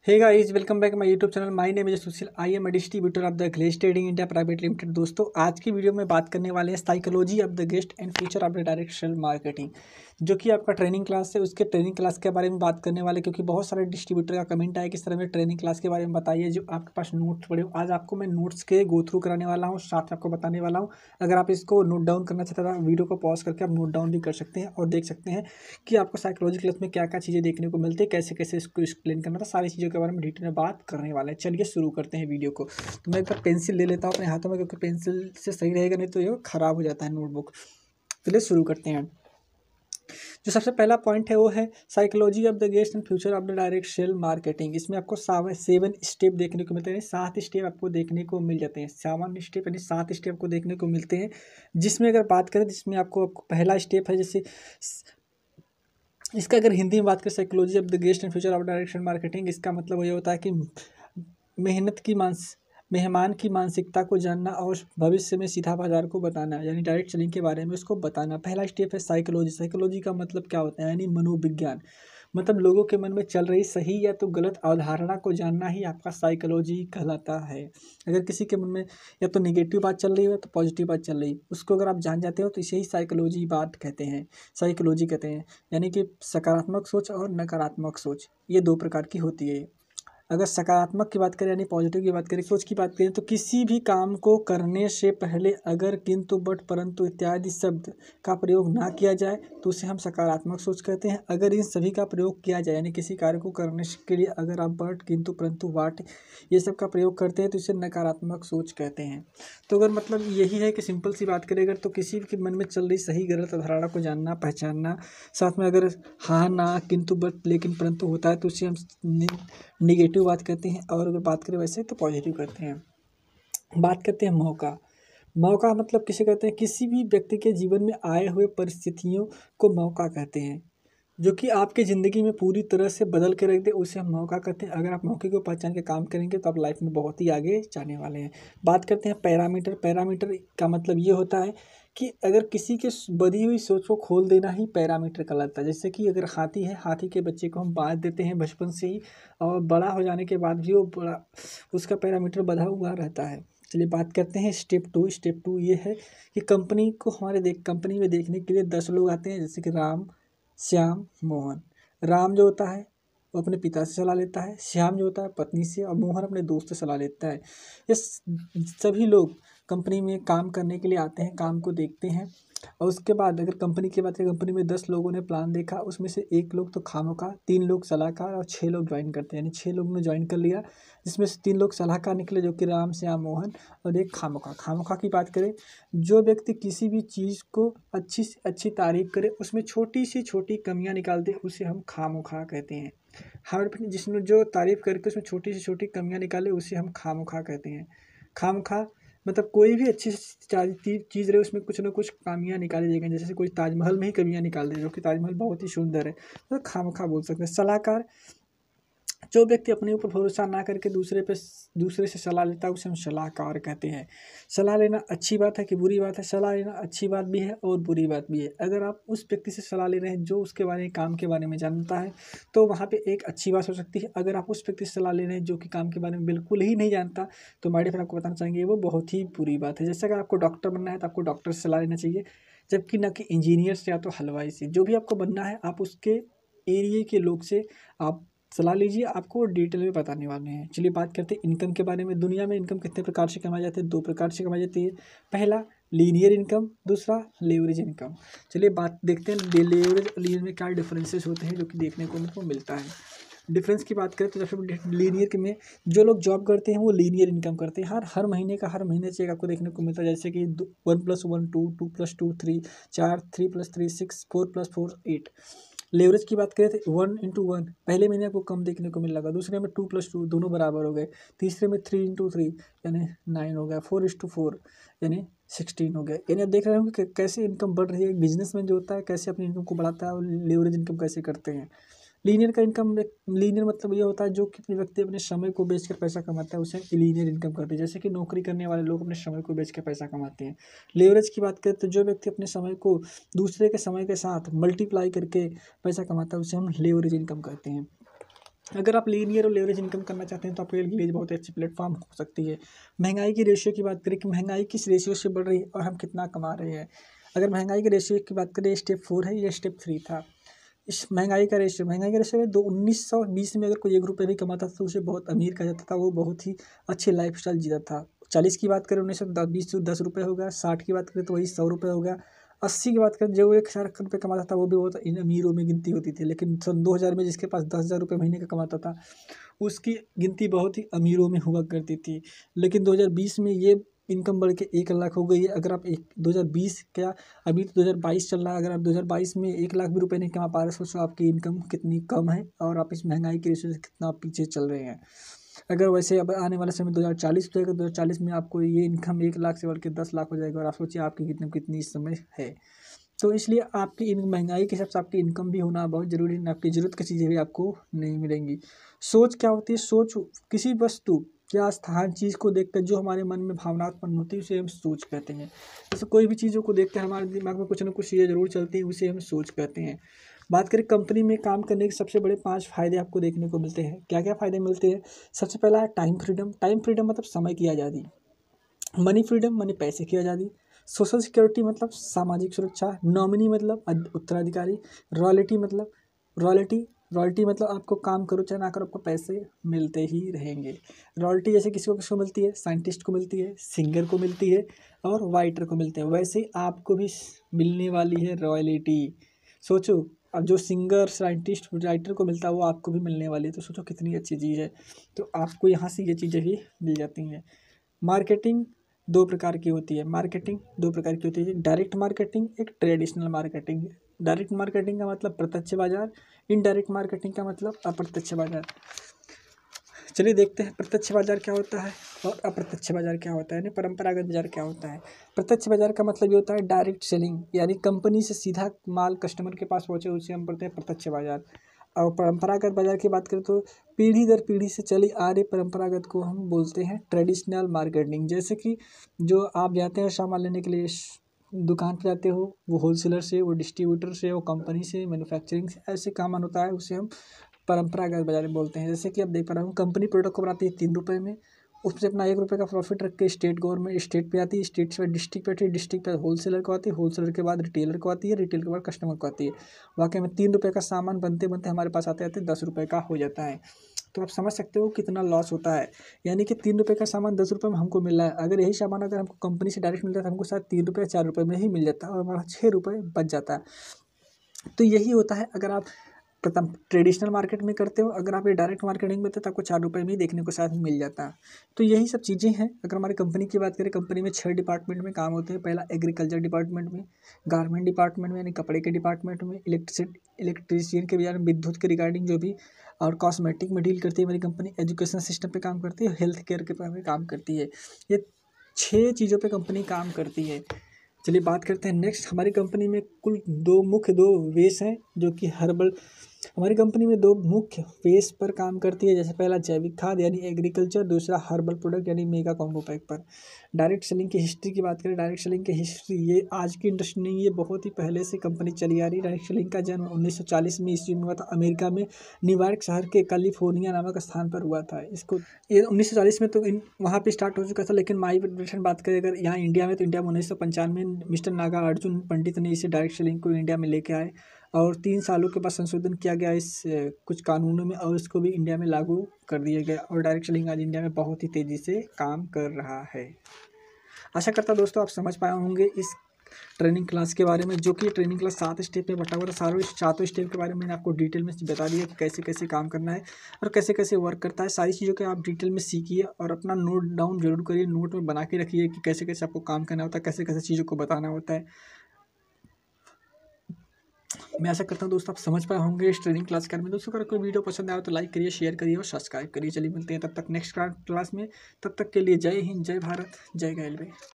Hey guys, welcome back my YouTube channel. My name is Sushil. I am a distributor of the glaze trading India private limited. दोस्तों, आज की video में बात करने वाले हैं psychology of the guest and future of the direct sale marketing, जो कि आपका ट्रेनिंग क्लास है। उसके ट्रेनिंग क्लास के बारे में बात करने वाले, क्योंकि बहुत सारे डिस्ट्रीब्यूटर का कमेंट आया कि सर हमें ट्रेनिंग क्लास के बारे में बताइए जो आपके पास नोट्स पड़े हो। आज आपको मैं नोट्स के गो थ्रू कराने वाला हूँ, साथ में आपको बताने वाला हूँ। अगर आप इसको नोट डाउन करना चाहते हैं, वीडियो को पॉज करके आप नोट डाउन भी कर सकते हैं और देख सकते हैं कि आपको साइकोलॉजी क्लास में क्या क्या चीज़ें देखने को मिलती है, कैसे कैसे इसको एक्सप्लेन करना था, सारी चीज़ों के बारे में डिटेल में बात करने वाले हैं। चलिए शुरू करते हैं वीडियो को। तो मैं एक बार पेंसिल ले लेता हूँ अपने हाथों में, क्योंकि पेंसिल से सही रहेगा, नहीं तो ये खराब हो जाता है नोटबुक। चलिए शुरू करते हैं। जो सबसे पहला पॉइंट है वो है psychology of the guest and future of the direct sale marketing. इसमें आपको 7 स्टेप देखने को मिलते हैं, 7 स्टेप आपको देखने को मिल जाते हैं। 7 स्टेप यानी 7 स्टेप आपको देखने को मिलते हैं, जिसमें अगर बात करें, जिसमें आपको पहला स्टेप है, जैसे इसका अगर हिंदी में बात करें, psychology of the guest and future of direction marketing, इसका मतलब ये होता है कि मेहनत की मेहमान की मानसिकता को जानना और भविष्य में सीधा बाजार को बताना, यानी डायरेक्ट सेलिंग के बारे में उसको बताना। पहला स्टेप है साइकोलॉजी। साइकोलॉजी का मतलब क्या होता है, यानी मनोविज्ञान। मतलब लोगों के मन में चल रही सही या तो गलत अवधारणा को जानना ही आपका साइकोलॉजी कहलाता है। अगर किसी के मन में या तो निगेटिव बात चल रही है तो पॉजिटिव बात चल रही है, उसको अगर आप जान जाते हो तो इसे ही साइकोलॉजी बात कहते हैं, साइकोलॉजी कहते हैं। यानी कि सकारात्मक सोच और नकारात्मक सोच, ये 2 प्रकार की होती है। अगर सकारात्मक की बात करें यानी पॉजिटिव की बात करें, सोच की बात करें, तो किसी भी काम को करने से पहले अगर किंतु बट परंतु इत्यादि शब्द का प्रयोग ना किया जाए तो उसे हम सकारात्मक सोच कहते हैं। अगर इन सभी का प्रयोग किया जाए, यानी किसी कार्य को करने के लिए अगर आप बट, किंतु, परंतु, वाट, ये सब का प्रयोग करते हैं तो इसे नकारात्मक सोच कहते हैं। तो अगर मतलब यही है कि सिंपल सी बात करें, अगर तो किसी के मन में चल रही सही गलत अवधारणा को जानना, पहचानना, साथ में अगर हाँ ना, किंतु, बट, लेकिन, परंतु होता है तो उसे हम निगेटिव बात कहते हैं। और अगर बात करें वैसे तो पॉजिटिव कहते हैं। बात करते हैं मौका। मौका मतलब किसे कहते हैं, किसी भी व्यक्ति के जीवन में आए हुए परिस्थितियों को मौका कहते हैं, जो कि आपके ज़िंदगी में पूरी तरह से बदल के रख दे, उसे हम मौका कहते हैं। अगर आप मौके को पहचान के काम करेंगे तो आप लाइफ में बहुत ही आगे जाने वाले हैं। बात करते हैं पैरामीटर। पैरामीटर का मतलब ये होता है कि अगर किसी के बधी हुई सोच को खोल देना ही पैरामीटर कहलाता है। जैसे कि अगर हाथी है, हाथी के बच्चे को हम बांध देते हैं बचपन से ही, और बड़ा हो जाने के बाद भी वो बड़ा, उसका पैरामीटर बधा हुआ रहता है। चलिए बात करते हैं स्टेप 2। स्टेप 2 ये है कि कंपनी को कंपनी में देखने के लिए 10 लोग आते हैं, जैसे कि राम, श्याम, मोहन। राम जो होता है वो अपने पिता से सलाह लेता है, श्याम जो होता है पत्नी से, और मोहन अपने दोस्त से सलाह लेता है। ये सभी लोग कंपनी में काम करने के लिए आते हैं, काम को देखते हैं। और उसके बाद अगर कंपनी की बात करें, कंपनी में 10 लोगों ने प्लान देखा, उसमें से 1 लोग तो खामोखा, 3 लोग सलाहकार और 6 लोग ज्वाइन करते हैं, यानी 6 लोगों ने ज्वाइन कर लिया, जिसमें से 3 लोग सलाहकार निकले, जो कि राम, श्याम, मोहन, और 1 खामोखा। खामोखा की बात करें, जो व्यक्ति किसी भी चीज़ को अच्छी से अच्छी तारीफ करे, उसमें छोटी से छोटी कमियां निकाल दे, उसे हम खामोखा कहते हैं। हर जिसमें जो तारीफ करके उसमें छोटी से छोटी कमियां निकाले, उसे हम खामोखा कहते हैं। खामोखा मतलब कोई भी अच्छी चीज़ रहे, उसमें कुछ ना कुछ खामियां निकाली जाएगी। जैसे कोई ताजमहल में ही कमियां निकाल दे, जो कि ताजमहल बहुत ही सुंदर है, तो खामोखा बोल सकते हैं। सलाहकार, जो व्यक्ति अपने ऊपर भरोसा ना करके दूसरे से सलाह लेता है, उसे हम सलाहकार कहते हैं। सलाह लेना अच्छी बात है कि बुरी बात है? सलाह लेना अच्छी बात भी है और बुरी बात भी है। अगर आप उस व्यक्ति से सलाह ले रहे हैं जो उसके बारे में, काम के बारे में जानता है, तो वहाँ पे एक अच्छी बात हो सकती है। अगर आप उस व्यक्ति से सलाह ले रहे हैं जो कि काम के बारे में बिल्कुल ही नहीं जानता, तो माय डियर फ्रेंड, आपको बताना चाहेंगे वो बहुत ही बुरी बात है। जैसे अगर आपको डॉक्टर बनना है तो आपको डॉक्टर से सलाह लेना चाहिए, जबकि न कि इंजीनियर से या तो हलवाई से। जो भी आपको बनना है, आप उसके एरिए के लोग से आप सलाह लीजिए, आपको डिटेल में बताने वाले हैं। चलिए बात करते हैं इनकम के बारे में। दुनिया में इनकम कितने प्रकार से कमाई जाती है? 2 प्रकार से कमाई जाती है। पहला लीनियर इनकम, दूसरा लेवरेज इनकम। चलिए बात देखते हैं लेवरेज और लीनियर में क्या डिफरेंसेस होते हैं, जो कि देखने को हमको मिलता है। डिफरेंस की बात करें तो जैसे लीनियर के में जो लोग जॉब करते हैं वो लीनियर इनकम करते हैं। हर हर महीने चेक आपको देखने को मिलता है, जैसे कि 1+1 2, 2+2 3, 4, 3+3 6, 4+4 8। लेवरेज की बात करें तो 1:1, पहले महीने आपको कम देखने को मिल लगा, दूसरे में 2+2 दोनों बराबर हो गए, तीसरे में 3:3 यानी 9 हो गया, 4:4 यानी 16 हो गया। यानी आप देख रहे होंगे कि कैसे इनकम बढ़ रही है। एक बिजनेसमैन जो होता है कैसे अपनी इनकम को बढ़ाता है, और लेवरेज इनकम कैसे करते हैं। लीनियर मतलब ये होता है जो कि व्यक्ति अपने समय को बेचकर पैसा कमाता है, उसे लीनियर इनकम करते हैं। जैसे कि नौकरी करने वाले लोग अपने समय को बेचकर पैसा कमाते हैं। लेवरेज की बात करें तो जो व्यक्ति अपने समय को दूसरे के समय के साथ मल्टीप्लाई करके पैसा कमाता है, उसे हम लेवरेज इनकम कहते हैं। अगर आप लीनियर और लेवरेज इनकम करना चाहते हैं तो आपके लिए बहुत अच्छी प्लेटफॉर्म हो सकती है। महंगाई की रेशियो की बात करें कि महंगाई किस रेशियो से बढ़ रही है और हम कितना कमा रहे हैं। अगर महंगाई के रेशियो की बात करें, स्टेप 4 है, ये स्टेप 3 था। इस महंगाई का रेशियो में 1920 में अगर कोई 1 रुपये भी कमाता था तो उसे बहुत अमीर कहा जाता था, वो बहुत ही अच्छी लाइफ स्टाइल जीता था। 40 की बात करें 1920 तो 10 रुपये हो गया। 60 की बात करें तो वही 100 रुपये हो गया। 80 की बात करें जो 1,00,000 रुपये कमाता था वो भी बहुत इन अमीरों में गिनती होती थी। लेकिन सन 2000 में जिसके पास 10,000 रुपये महीने का कमाता था उसकी गिनती बहुत ही अमीरों में हुआ करती थी। लेकिन 2020 में ये इनकम बढ़ के 1 लाख हो गई है। अगर आप 2020 क्या, अभी तो 2022 चल रहा है, अगर आप 2022 में 1 लाख भी रुपये नहीं कमा पा रहे, सोचो आपकी इनकम कितनी कम है और आप इस महंगाई की रेशो से कितना आप पीछे चल रहे हैं। अगर वैसे अब आने वाले समय 2040 हो जाएगा, 2040 में आपको ये इनकम 1 लाख से बढ़ के 10 लाख हो जाएगा और आप सोचिए आपकी इनकम कितनी इस समय है। तो इसलिए आपकी इन महंगाई के हिसाब से आपकी इनकम भी होना बहुत ज़रूरी है। आपकी ज़रूरत की चीज़ें भी आपको नहीं मिलेंगी। सोच क्या होती है? सोच किसी वस्तु या स्थान चीज़ को देखकर जो हमारे मन में भावना उत्पन्न होती है उसे हम सोच कहते हैं। जैसे कोई भी चीज़ों को देखकर हमारे दिमाग में कुछ ना कुछ चीज़ें ज़रूर चलती हैं, उसे हम सोच कहते हैं। बात करें कंपनी में काम करने के सबसे बड़े 5 फ़ायदे आपको देखने को मिलते हैं। क्या क्या फ़ायदे मिलते हैं? सबसे पहला है टाइम फ्रीडम। टाइम फ्रीडम मतलब समय की आज़ादी। मनी फ्रीडम मनी पैसे की आज़ादी। सोशल सिक्योरिटी मतलब सामाजिक सुरक्षा। नॉमिनी मतलब उत्तराधिकारी। रॉयल्टी रॉयल्टी मतलब आपको काम करो चाहे ना करो आपको पैसे मिलते ही रहेंगे। रॉयल्टी जैसे किसको मिलती है? साइंटिस्ट को मिलती है, सिंगर को मिलती है और राइटर को मिलते हैं। वैसे आपको भी मिलने वाली है रॉयल्टी। सोचो, अब जो सिंगर, साइंटिस्ट, राइटर को मिलता है वो आपको भी मिलने वाली है, तो सोचो कितनी अच्छी चीज़ है। तो आपको यहाँ से ये चीज़ें भी मिल जाती हैं। मार्केटिंग दो प्रकार की होती है। डायरेक्ट मार्केटिंग, एक ट्रेडिशनल मार्केटिंग। डायरेक्ट मार्केटिंग का मतलब प्रत्यक्ष बाजार, इनडायरेक्ट मार्केटिंग का मतलब अप्रत्यक्ष बाजार। चलिए देखते हैं प्रत्यक्ष बाजार क्या होता है और अप्रत्यक्ष बाजार क्या होता है, यानी परंपरागत बाजार क्या होता है। प्रत्यक्ष बाजार का मतलब ये होता है डायरेक्ट सेलिंग, यानी कंपनी से सीधा माल कस्टमर के पास पहुँचे, उसे हम बोलते हैं प्रत्यक्ष बाजार। और परंपरागत बाजार की बात करें तो पीढ़ी दर पीढ़ी से चली आ रही परंपरागत को हम बोलते हैं ट्रेडिशनल मार्केटिंग। जैसे कि जो आप जाते हैं सामान लेने के लिए दुकान पर जाते हो, वो होलसेलर से, वो डिस्ट्रीब्यूटर से, वो कंपनी से, मैन्युफैक्चरिंग से, ऐसे सामान होता है, उसे हम परंपरागत बाजार बोलते हैं। जैसे कि अब देख पा रहा हूँ कंपनी प्रोडक्ट को बनाती है 3 रुपये में, उससे अपना 1 रुपये का प्रॉफिट रख के स्टेट गवर्नमेंट स्टेट पे आती है, स्टेट से डिस्ट्रिक्ट पे आती है, डिस्ट्रिक्ट पे होलसेलर को आती है, होलसेलर के बाद रिटेलर को आती है, रिटेल के बाद कस्टमर को आती है। वाकई में 3 रुपये का सामान बनते बनते हमारे पास आते आते 10 रुपये का हो जाता है। तो आप समझ सकते हो कितना लॉस होता है। यानी कि 3 रुपये का सामान 10 रुपये में हमको मिल रहा है। अगर यही सामान अगर हमको कंपनी से डायरेक्ट मिलता है तो हमको शायद 3 रुपये 4 रुपये में ही मिल जाता है और हमारा 6 रुपये बच जाता है। तो यही होता है अगर आप प्रथम ट्रेडिशनल मार्केट में करते हो। अगर आप ये डायरेक्ट मार्केटिंग में थे तो आपको 4 रुपये में ही देखने को साथ मिल जाता है। तो यही सब चीज़ें हैं। अगर हमारी कंपनी की बात करें, कंपनी में 6 डिपार्टमेंट में काम होते हैं। पहला एग्रीकल्चर डिपार्टमेंट में, गारमेंट डिपार्टमेंट में यानी कपड़े के डिपार्टमेंट में, इलेक्ट्रीशियन के यानी विद्युत के रिगार्डिंग जो भी, और कॉस्मेटिक में डील करती है मेरी कंपनी। एजुकेशन सिस्टम पे काम करती है, हेल्थ केयर के पे काम करती है। ये 6 चीज़ों पे कंपनी काम करती है। चलिए बात करते हैं नेक्स्ट। हमारी कंपनी में कुल दो वेस हैं जो कि हर्बल। हमारी कंपनी में 2 मुख्य फेस पर काम करती है। जैसे पहला जैविक खाद यानी एग्रीकल्चर, दूसरा हर्बल प्रोडक्ट यानी मेगा कॉम्बो पैक पर। डायरेक्ट सेलिंग की हिस्ट्री की बात करें, डायरेक्ट सेलिंग की हिस्ट्री ये आज की इंडस्ट्री नहीं, ये बहुत ही पहले से कंपनी चली आ रही है। डायरेक्ट सेलिंग का जन्म 1940 में ईस्वी में हुआ था। अमेरिका में न्यूयॉर्क शहर के कैलिफोर्निया नामक स्थान पर हुआ था। इसको ये 1940 में तो वहाँ पे स्टार्ट हो चुका था। लेकिन माई प्रेजेंट बात करें अगर यहाँ इंडिया में, तो इंडिया में 1995 में मिस्टर नागार्जुन पंडित ने इसे डायरेक्ट सेलिंग को इंडिया में लेके आए और 3 सालों के बाद संशोधन किया गया इस कुछ कानूनों में और इसको भी इंडिया में लागू कर दिया गया और डायरेक्ट सेलिंग आज इंडिया में बहुत ही तेज़ी से काम कर रहा है। आशा करता हूँ दोस्तों आप समझ पाए होंगे इस ट्रेनिंग क्लास के बारे में, जो कि ट्रेनिंग क्लास 7 स्टेप में बटा हुआ था। सारों 7 स्टेप के बारे में मैंने आपको डिटेल में बता दिया कि कैसे कैसे काम करना है और कैसे कैसे वर्क करता है। सारी चीज़ों के आप डिटेल में सीखिए और अपना नोट डाउन जरूर करिए, नोट में बना के रखिए कि कैसे कैसे आपको काम करना होता है, कैसे कैसे चीज़ों को बताना होता है। मैं आशा करता हूँ दोस्तों आप समझ पाए होंगे इस ट्रेनिंग क्लास के बारे में। दोस्तों अगर कोई वीडियो पसंद आया तो लाइक करिए, शेयर करिए और सब्सक्राइब करिए। चलिए मिलते हैं तब तक नेक्स्ट क्लास में। तब तक के लिए जय हिंद, जय भारत, जय रेलवे।